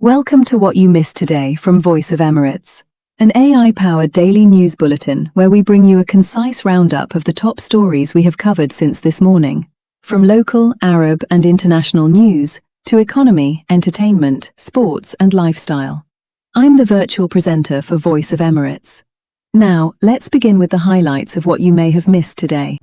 Welcome to What You Missed Today from Voice of Emirates, an AI-powered daily news bulletin where we bring you a concise roundup of the top stories we have covered since this morning, from local, Arab and international news to economy, entertainment, sports and lifestyle. I'm the virtual presenter for Voice of Emirates. Now, let's begin with the highlights of what you may have missed today.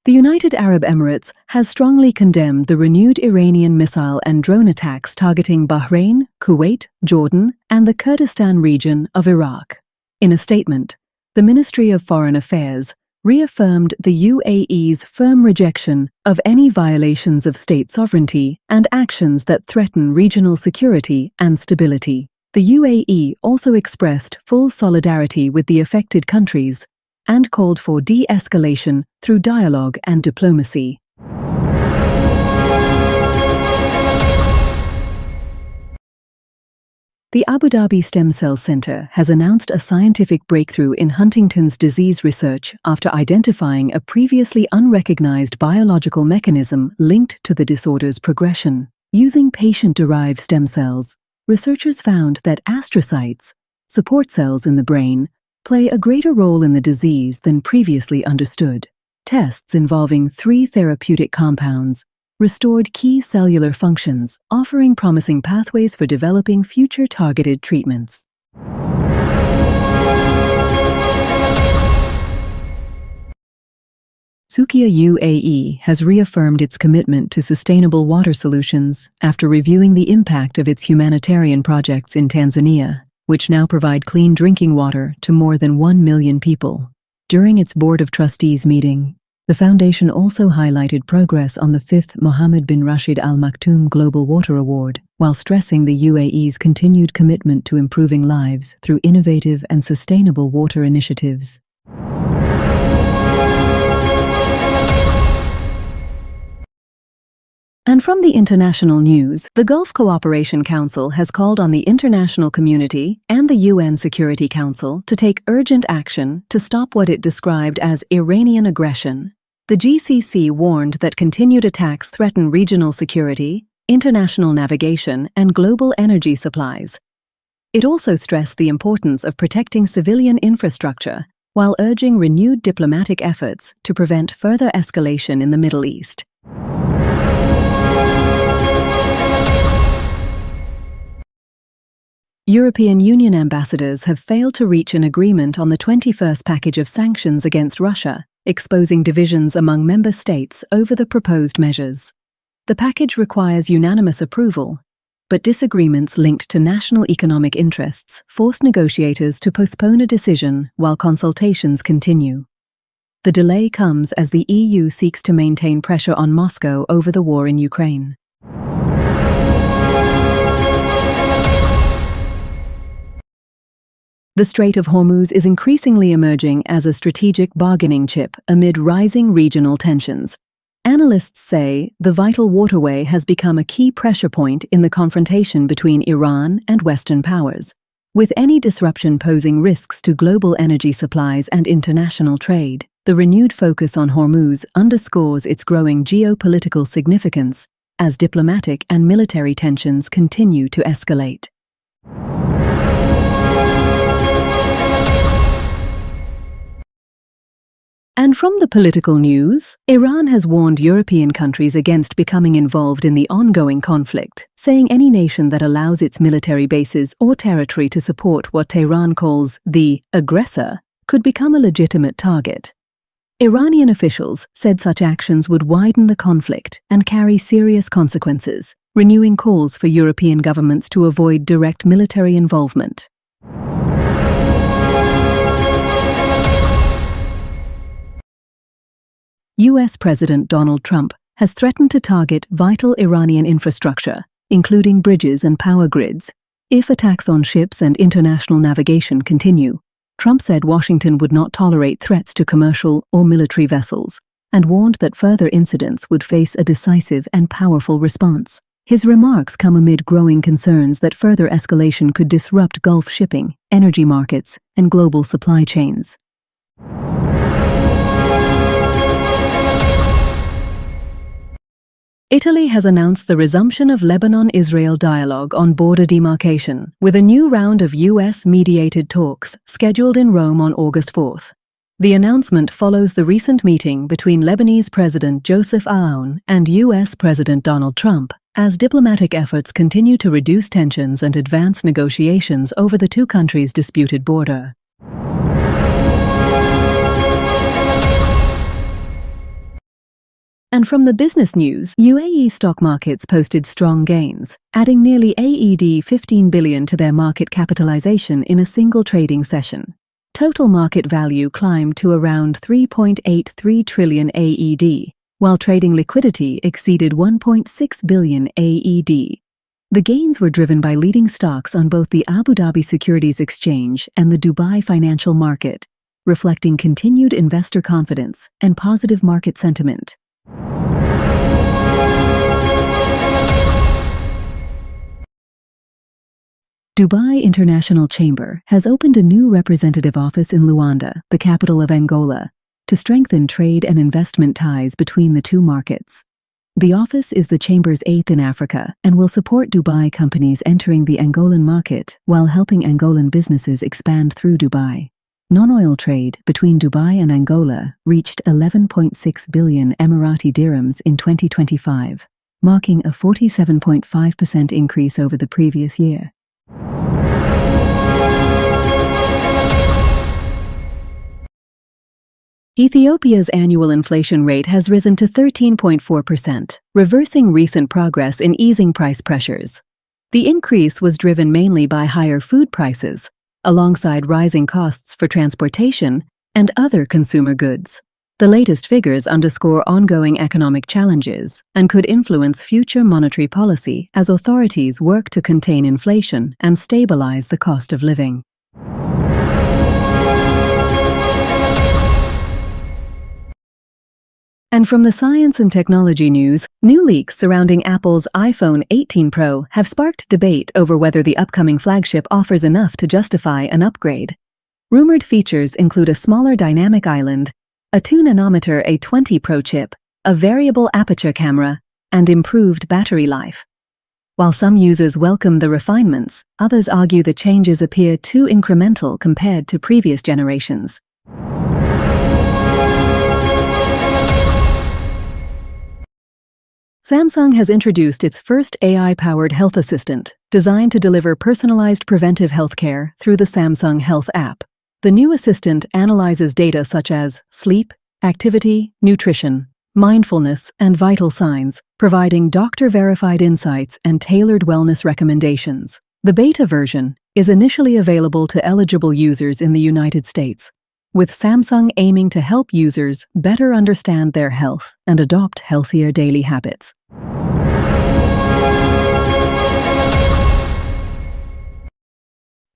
The United Arab Emirates has strongly condemned the renewed Iranian missile and drone attacks targeting Bahrain, Kuwait, Jordan, and the Kurdistan region of Iraq. In a statement, the Ministry of Foreign Affairs reaffirmed the UAE's firm rejection of any violations of state sovereignty and actions that threaten regional security and stability. The UAE also expressed full solidarity with the affected countries and called for de-escalation through dialogue and diplomacy. The Abu Dhabi Stem Cell Center has announced a scientific breakthrough in Huntington's disease research after identifying a previously unrecognized biological mechanism linked to the disorder's progression. Using patient-derived stem cells, researchers found that astrocytes, support cells in the brain, play a greater role in the disease than previously understood. Tests involving 3 therapeutic compounds restored key cellular functions, offering promising pathways for developing future targeted treatments. Sukia UAE has reaffirmed its commitment to sustainable water solutions after reviewing the impact of its humanitarian projects in Tanzania, which now provide clean drinking water to more than 1 million people. During its Board of Trustees meeting, the foundation also highlighted progress on the 5th Mohammed bin Rashid Al Maktoum Global Water Award, while stressing the UAE's continued commitment to improving lives through innovative and sustainable water initiatives. And from the international news, the Gulf Cooperation Council has called on the international community and the UN Security Council to take urgent action to stop what it described as Iranian aggression. The GCC warned that continued attacks threaten regional security, international navigation, and global energy supplies. It also stressed the importance of protecting civilian infrastructure while urging renewed diplomatic efforts to prevent further escalation in the Middle East. European Union ambassadors have failed to reach an agreement on the 21st package of sanctions against Russia, exposing divisions among member states over the proposed measures. The package requires unanimous approval, but disagreements linked to national economic interests forced negotiators to postpone a decision while consultations continue. The delay comes as the EU seeks to maintain pressure on Moscow over the war in Ukraine. The Strait of Hormuz is increasingly emerging as a strategic bargaining chip amid rising regional tensions. Analysts say the vital waterway has become a key pressure point in the confrontation between Iran and Western powers, with any disruption posing risks to global energy supplies and international trade. The renewed focus on Hormuz underscores its growing geopolitical significance as diplomatic and military tensions continue to escalate. And from the political news, Iran has warned European countries against becoming involved in the ongoing conflict, saying any nation that allows its military bases or territory to support what Tehran calls the aggressor could become a legitimate target. Iranian officials said such actions would widen the conflict and carry serious consequences, renewing calls for European governments to avoid direct military involvement. US President Donald Trump has threatened to target vital Iranian infrastructure, including bridges and power grids, if attacks on ships and international navigation continue. Trump said Washington would not tolerate threats to commercial or military vessels, and warned that further incidents would face a decisive and powerful response. His remarks come amid growing concerns that further escalation could disrupt Gulf shipping, energy markets, and global supply chains. Italy has announced the resumption of Lebanon-Israel dialogue on border demarcation, with a new round of US-mediated talks scheduled in Rome on August 4th. The announcement follows the recent meeting between Lebanese President Joseph Aoun and US President Donald Trump, as diplomatic efforts continue to reduce tensions and advance negotiations over the two countries' disputed border. And from the business news, UAE stock markets posted strong gains, adding nearly AED 15 billion to their market capitalization in a single trading session. Total market value climbed to around 3.83 trillion AED, while trading liquidity exceeded 1.6 billion AED. The gains were driven by leading stocks on both the Abu Dhabi Securities Exchange and the Dubai financial market, reflecting continued investor confidence and positive market sentiment. Dubai International Chamber has opened a new representative office in Luanda, the capital of Angola, to strengthen trade and investment ties between the two markets. The office is the Chamber's 8th in Africa and will support Dubai companies entering the Angolan market while helping Angolan businesses expand through Dubai. Non-oil trade between Dubai and Angola reached 11.6 billion Emirati dirhams in 2025, marking a 47.5% increase over the previous year. Ethiopia's annual inflation rate has risen to 13.4%, reversing recent progress in easing price pressures. The increase was driven mainly by higher food prices, alongside rising costs for transportation and other consumer goods. The latest figures underscore ongoing economic challenges and could influence future monetary policy as authorities work to contain inflation and stabilize the cost of living. And from the science and technology news, new leaks surrounding Apple's iPhone 18 Pro have sparked debate over whether the upcoming flagship offers enough to justify an upgrade. Rumored features include a smaller dynamic island, a 2nm A20 Pro chip, a variable aperture camera, and improved battery life. While some users welcome the refinements, others argue the changes appear too incremental compared to previous generations. Samsung has introduced its first AI-powered health assistant, designed to deliver personalized preventive healthcare through the Samsung Health app. The new assistant analyzes data such as sleep, activity, nutrition, mindfulness, and vital signs, providing doctor-verified insights and tailored wellness recommendations. The beta version is initially available to eligible users in the United States, with Samsung aiming to help users better understand their health and adopt healthier daily habits.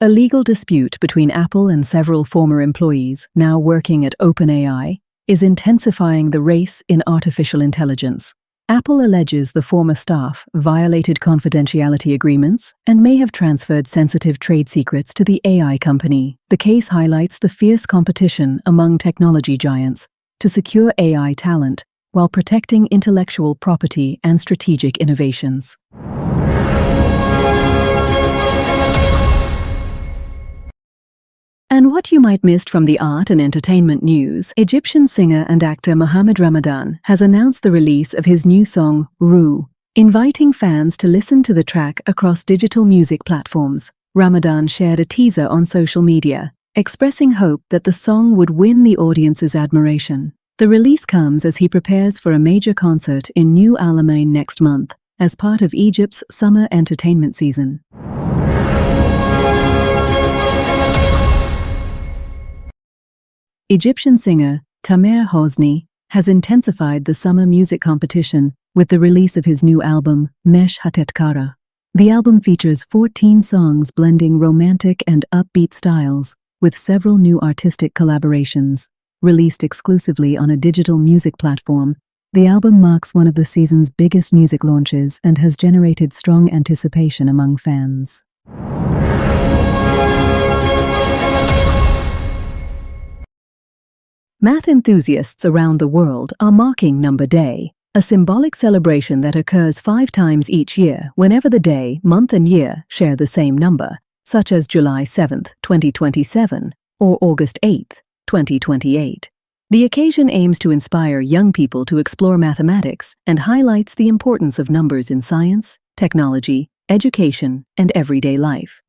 A legal dispute between Apple and several former employees now working at OpenAI is intensifying the race in artificial intelligence. Apple alleges the former staff violated confidentiality agreements and may have transferred sensitive trade secrets to the AI company. The case highlights the fierce competition among technology giants to secure AI talent while protecting intellectual property and strategic innovations. And what you might miss from the art and entertainment news, Egyptian singer and actor Mohammed Ramadan has announced the release of his new song, Rue, inviting fans to listen to the track across digital music platforms. Ramadan shared a teaser on social media, expressing hope that the song would win the audience's admiration. The release comes as he prepares for a major concert in New Alamein next month, as part of Egypt's summer entertainment season. Egyptian singer Tamer Hosni has intensified the summer music competition with the release of his new album, Mesh Hatetkara. The album features 14 songs blending romantic and upbeat styles, with several new artistic collaborations. Released exclusively on a digital music platform, the album marks one of the season's biggest music launches and has generated strong anticipation among fans. Math enthusiasts around the world are marking Number Day, a symbolic celebration that occurs 5 times each year whenever the day, month and year share the same number, such as July 7th, 2027 or August 8th, 2028. The occasion aims to inspire young people to explore mathematics and highlights the importance of numbers in science, technology, education, and everyday life.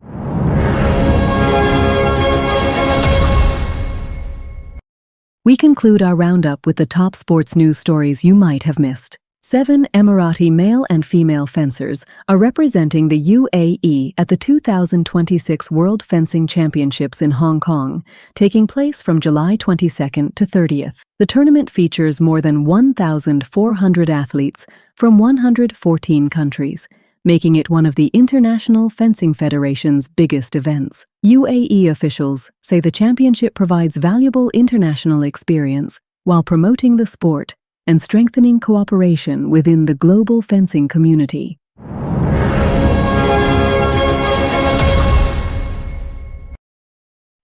We conclude our roundup with the top sports news stories you might have missed. 7 Emirati male and female fencers are representing the UAE at the 2026 World Fencing Championships in Hong Kong, taking place from July 22nd to 30th. The tournament features more than 1,400 athletes from 114 countries, making it one of the International Fencing Federation's biggest events. UAE officials say the championship provides valuable international experience while promoting the sport and strengthening cooperation within the global fencing community.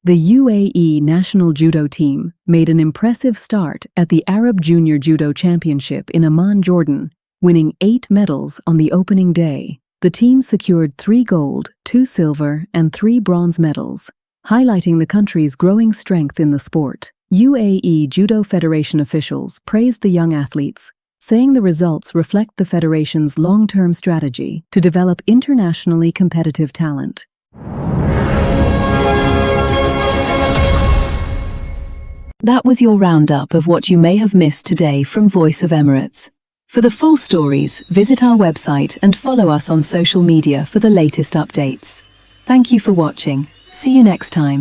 The UAE national judo team made an impressive start at the Arab Junior Judo Championship in Amman, Jordan, winning 8 medals on the opening day. The team secured 3 gold, 2 silver, and 3 bronze medals, highlighting the country's growing strength in the sport. UAE Judo Federation officials praised the young athletes, saying the results reflect the federation's long-term strategy to develop internationally competitive talent. That was your roundup of what you may have missed today from Voice of Emirates. For the full stories, visit our website and follow us on social media for the latest updates. Thank you for watching. See you next time.